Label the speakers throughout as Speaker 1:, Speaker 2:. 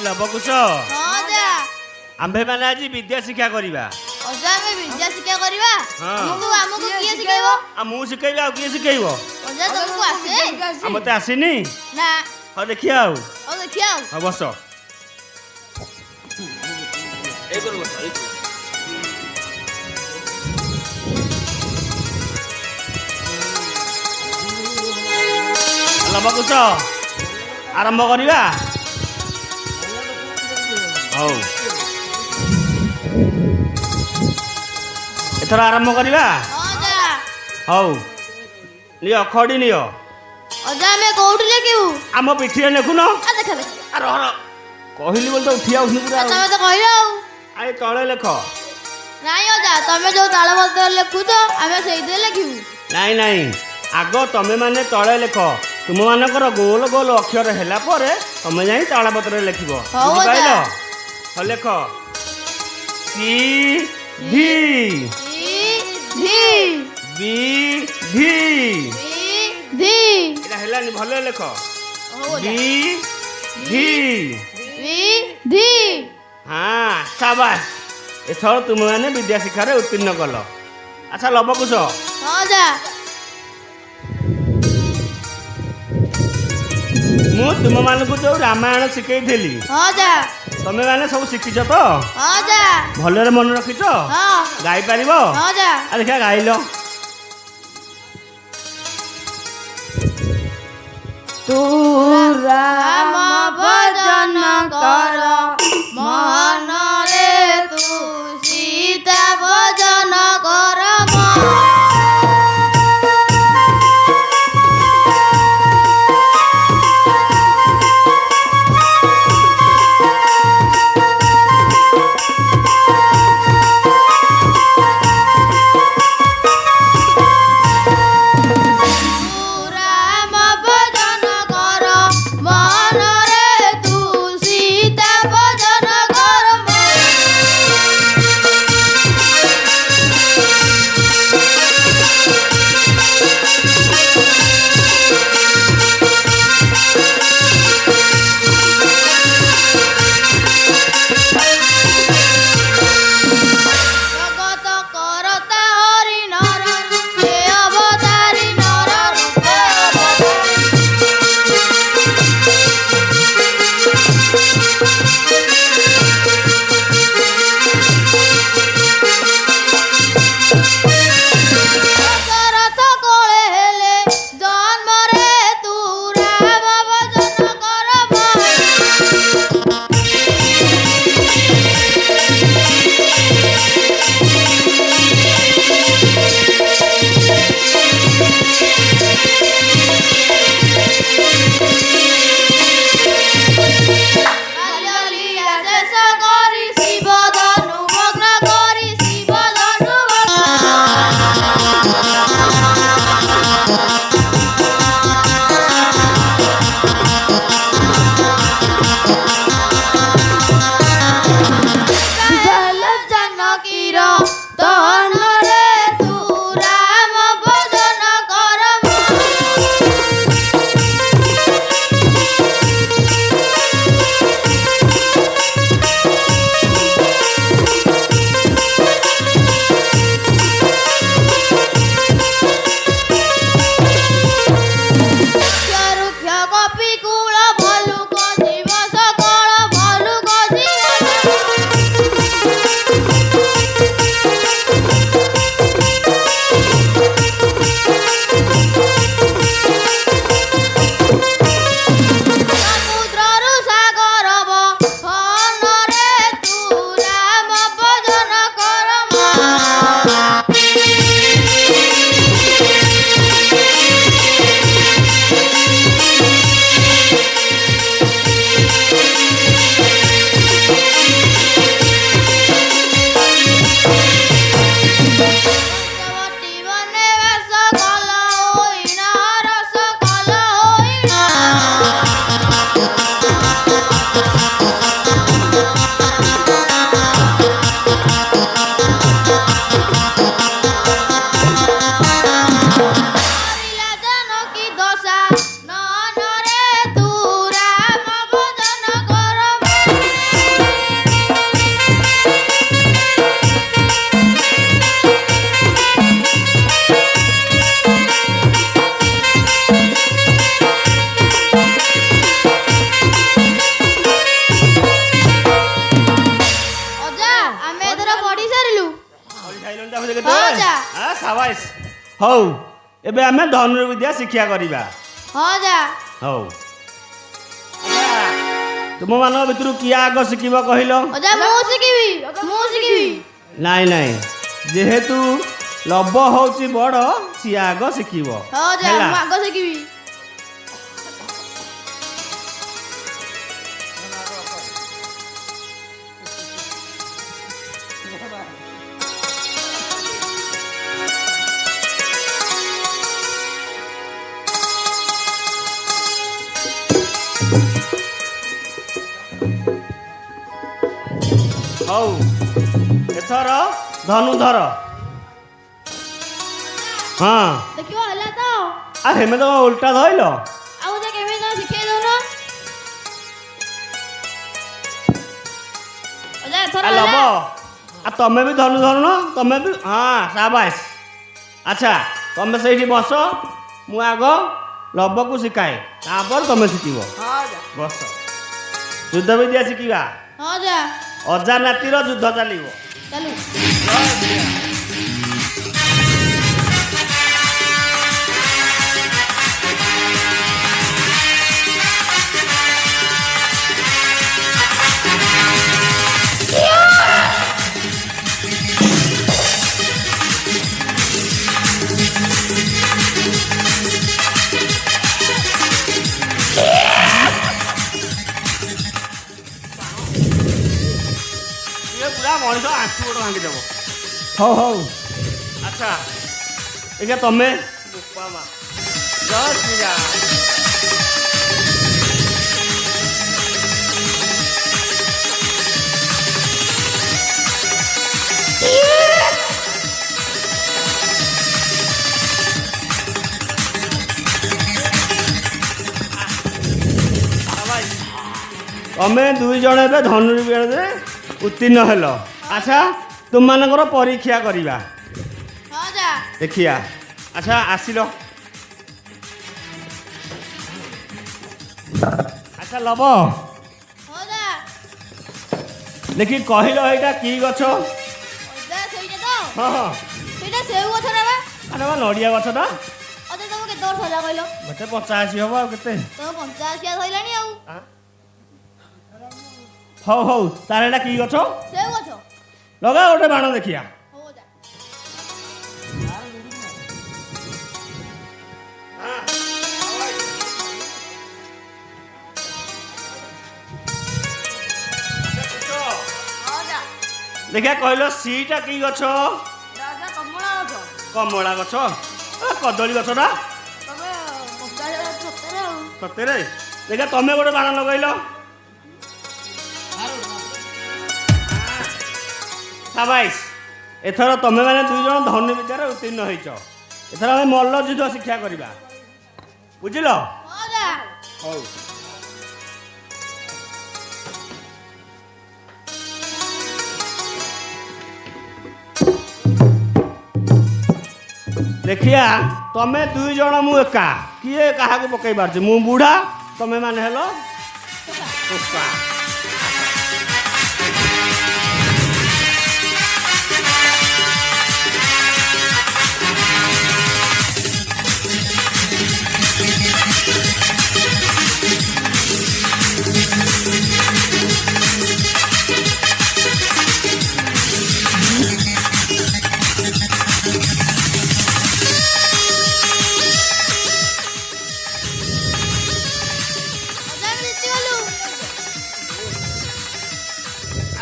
Speaker 1: ଲବକୁଶ ଆମ୍ଭେ ମାନେ ଆଜି ବିଦ୍ୟା ଶିକ୍ଷା କରିବା।
Speaker 2: ଆମେ ବିଦ୍ୟା ଶିକ୍ଷା କରିବା। ଆମକୁ କିଏ ଶିଖେଇବ?
Speaker 1: ମୁଁ ଶିଖେଇବି, ଆଉ କିଏ ଶିଖେଇବ?
Speaker 2: ତମକୁ ଆସେ?
Speaker 1: ମତେ ଆସିନି
Speaker 2: ନା।
Speaker 1: ହଉ ଦେଖିବା ଆଉ।
Speaker 2: ହଉ
Speaker 1: ବସ। ଲବକୁଶ ଆରମ୍ଭ କରିବା। ହଉ ଏଥର ଆରମ୍ଭ କରିବା। ହଉ ନିଅ ଖଡ଼ି ନିଅ।
Speaker 2: ଆମେ କୋଉଠି ଲେଖିବୁ?
Speaker 1: ଆମ ପିଠିରେ ଲେଖୁନ। କହିଲି ବୋଲି ତ ଉଠି ଆଉନି ପୁରା।
Speaker 2: ତମେ ତ କହିଲ ଆଉ।
Speaker 1: ଆଏ ତଳେ ଲେଖ।
Speaker 2: ନାଇଁ ଅଜା, ତମେ ଯୋଉ ତାଳପତ୍ର ଲେଖୁଛ ଆମେ ସେଇଥିରେ ଲେଖିବୁ।
Speaker 1: ନାଇଁ ନାଇଁ, ଆଗ ତମେ ମାନେ ତଳେ ଲେଖ। ତୁମମାନଙ୍କର ଗୋଲ ଗୋଲ ଅକ୍ଷର ହେଲା ପରେ ତମେ ଯାଇ ତାଳପତ୍ରରେ ଲେଖିବ। ବୁଝିପାରିଲ? ହଉ ଲେଖ। ସି ଭି ବିଧି। ଏଟା ହେଲାନି, ଭଲ ଲେଖ। ବିଧି। ହଁ ସାବାସ। ଏଥର ତୁମେ ମାନେ ବିଦ୍ୟା ଶିକ୍ଷାରେ ଉତ୍ତୀର୍ଣ୍ଣ କଲ। ଆଚ୍ଛା ଲବକୁଶ, ମୁଁ ତୁମମାନଙ୍କୁ ଯୋଉ ରାମାୟଣ ଶିଖେଇଥିଲି ତମେ ମାନେ ସବୁ ଶିଖିଛ ତ? ଭଲରେ ମନେ ରଖିଛ? ଗାଇପାରିବ? ଦେଖିଆ ଗାଇଲ।
Speaker 2: ତୁ ରାମ ଭଜନ କର ମନରେ, ତୁ ସୀତା ଭଜନ କର
Speaker 1: ଶିଖାଇଲଣି ତାପରେ
Speaker 2: ହଁ ଯା।
Speaker 1: ସାବାଇସ୍। ହଉ ଏବେ ଆମେ ଧନୁର୍ବିଦ୍ୟା ଶିକ୍ଷା କରିବା।
Speaker 2: ହଁ ଯା।
Speaker 1: ହଉ ତୁମମାନଙ୍କ ଭିତରୁ କିଏ ଆଗ ଶିଖିବ କହିଲ?
Speaker 2: ଅଜା ମୁଁ ଶିଖିବି।
Speaker 1: ନାଇଁ ନାଇଁ, ଯେହେତୁ ଲବ ହଉଛି ବଡ଼, ସିଏ ଆଗ ଶିଖିବ।
Speaker 2: ହଁ ଯା
Speaker 1: ହେଲା?
Speaker 2: ମୁଁ ଆଗ ଶିଖିବି।
Speaker 1: ହଉ ଏଥର ଧନୁଧର। ହଁ
Speaker 2: ଦେଖିବ ହେଲା ତ?
Speaker 1: ହେମେ ତ ଉଲ୍ଟା ଧଇଲ।
Speaker 2: ଆଉ ଯା କେମିତି ତମେ ଶିଖେଇ ଦଉନ? ଅଜା ଏଥର
Speaker 1: ଲବ
Speaker 2: ହେଲା।
Speaker 1: ତମେ ବି ଧନୁ ଧରୁନ, ତମେ ବି। ହଁ ସାବାସ୍। ଆଚ୍ଛା ତମେ ସେଇଠି ବସ, ମୁଁ ଆଗ ଲବକୁ ଶିଖାଏ, ତାପରେ ତମେ ଶିଖିବ। ବସ। ଯୁଦ୍ଧ ବିଦ୍ୟା ଶିଖିବା।
Speaker 2: ହଁ ଯା।
Speaker 1: ଅଜା ନାତିର ଯୁଦ୍ଧ ଚାଲିବ।
Speaker 2: ଚାଲୁ।
Speaker 1: ପୁରା ମଣିଷ ଆଣ୍ଠୁ ଗୋଡ଼ ଭାଙ୍ଗିଦେବ। ହଉ ହଉ। ଆଚ୍ଛା ଏଇଟା ତମେ ଜୟ ଶ୍ରୀରାମ। ତମେ ଦୁଇ ଜଣ ଏବେ ଧନୁର୍ବିଦ୍ୟାରେ ଉତ୍ତୀର୍ଣ୍ଣ ହେଲ। ଆଚ୍ଛା ତୁମମାନଙ୍କର ପରୀକ୍ଷା କରିବା।
Speaker 2: ହଁ ଯା।
Speaker 1: ଦେଖିଆ। ଆଚ୍ଛା ଆସିଲ। ଆଚ୍ଛା ଲବ
Speaker 2: ହଁ ଯା।
Speaker 1: ଦେଖି କହିଲ ଏଇଟା କି ଗଛ?
Speaker 2: ଅଜା ସେଇଟା ତ?
Speaker 1: ହଁ ହଁ
Speaker 2: ସେଇଟା ସେଉ ଗଛଟା ବା।
Speaker 1: ଆରେ ବା ନଡ଼ିଆ ଗଛଟା।
Speaker 2: ଅଜା ତମକୁ କେତେ ବର୍ଷ ହେଲା କହିଲ?
Speaker 1: ମତେ 85 ହବ ଆଉ କେତେ।
Speaker 2: ତମ 85 ଧଇଲାଣି ଆଉ।
Speaker 1: ହଉ ହଉ ତାହେଲେ ଏଇଟା କି ଗଛ?
Speaker 2: ସେଉ ଗଛ।
Speaker 1: ଲଗା ଗୋଟେ ବାଣ ଦେଖିଆ।
Speaker 2: ହଉ ଅଜା। ଦେଖିଆ କହିଲ ସିଟା କି ଗଛ? କମଳା ଗଛ। କଦଳୀ ଗଛଟା ସତରେ। ଦେଖିଆ ତମେ ଗୋଟେ ବାଣ ଲଗେଇଲ। ସାବାଇସ୍। ଏଥର ତମେ ମାନେ ଦୁଇ ଜଣ ଧନୁର୍ବିଦ୍ୟାରେ ଉତ୍ତୀର୍ଣ୍ଣ ହେଇଛ। ଏଥର ଆମେ ମଲ୍ଲ ଯୁଦ୍ଧ ଶିକ୍ଷା କରିବା, ବୁଝିଲ? ହଁ ଯା।
Speaker 1: ହଉ। ଦେଖିଆ ତମେ ଦୁଇ ଜଣ ମୁଁ ଏକା, କିଏ କାହାକୁ ପକେଇ ପାରୁଛି? ମୁଁ ବୁଢ଼ା, ତମେ ମାନେ ହେଲ ଟୋକା।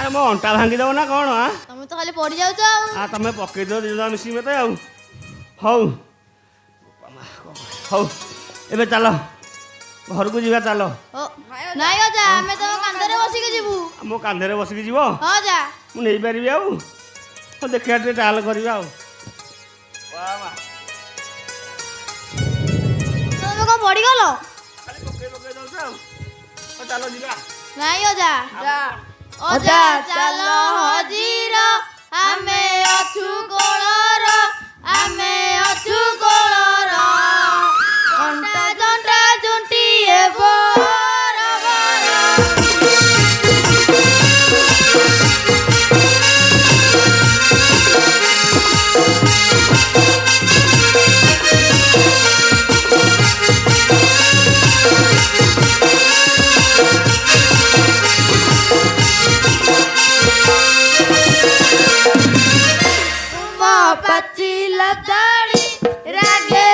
Speaker 1: ଆରେ ମୋ ଅଣ୍ଟା ଭାଙ୍ଗିଦେବ ନା କ'ଣ?
Speaker 2: ତମେ ତ ଖାଲି ପଡି ଯାଉଛ ଆଉ।
Speaker 1: ତମେ ପକେଇ ଦିଅ ଦୁଇ ଜଣ ମିଶିକି ମତେ ଆଉ। ହଉ ହଉ ଏବେ ଚାଲ ଘରକୁ ଯିବା, ଚାଲ।
Speaker 2: ନାଇଁ ଅଜା ଆମେ ତମ କାନ୍ଧରେ ବସିକି ଯିବୁ।
Speaker 1: ମୋ କାନ୍ଧରେ ବସିକି ଯିବ?
Speaker 2: ହଁ ଯା।
Speaker 1: ମୁଁ ନେଇପାରିବି ଆଉ? ହଉ ଦେଖିବା ଟିକେ ଟ୍ରାଏଲ କରିବା ଆଉ।
Speaker 2: ତମେ କ'ଣ ପଡ଼ିଗଲ?
Speaker 1: ଖାଲି ପକେଇ ଦଉଛ ଆଉ। ହଉ ଚାଲ ଯିବା।
Speaker 2: ନାଇଁ ଅଜା। ଅଜା ଚାଲ ହଜିର, ଆମେ ଅଛୁ କୋଳର, ଆମେ ଅଛୁ କୋଳର। ଜଣ୍ଟା ଜଣ୍ଟା ଜୁଣ୍ଟିଏ ବର ବର।
Speaker 3: ପାଚିଲା ଦାଢ଼ି ରାଗେ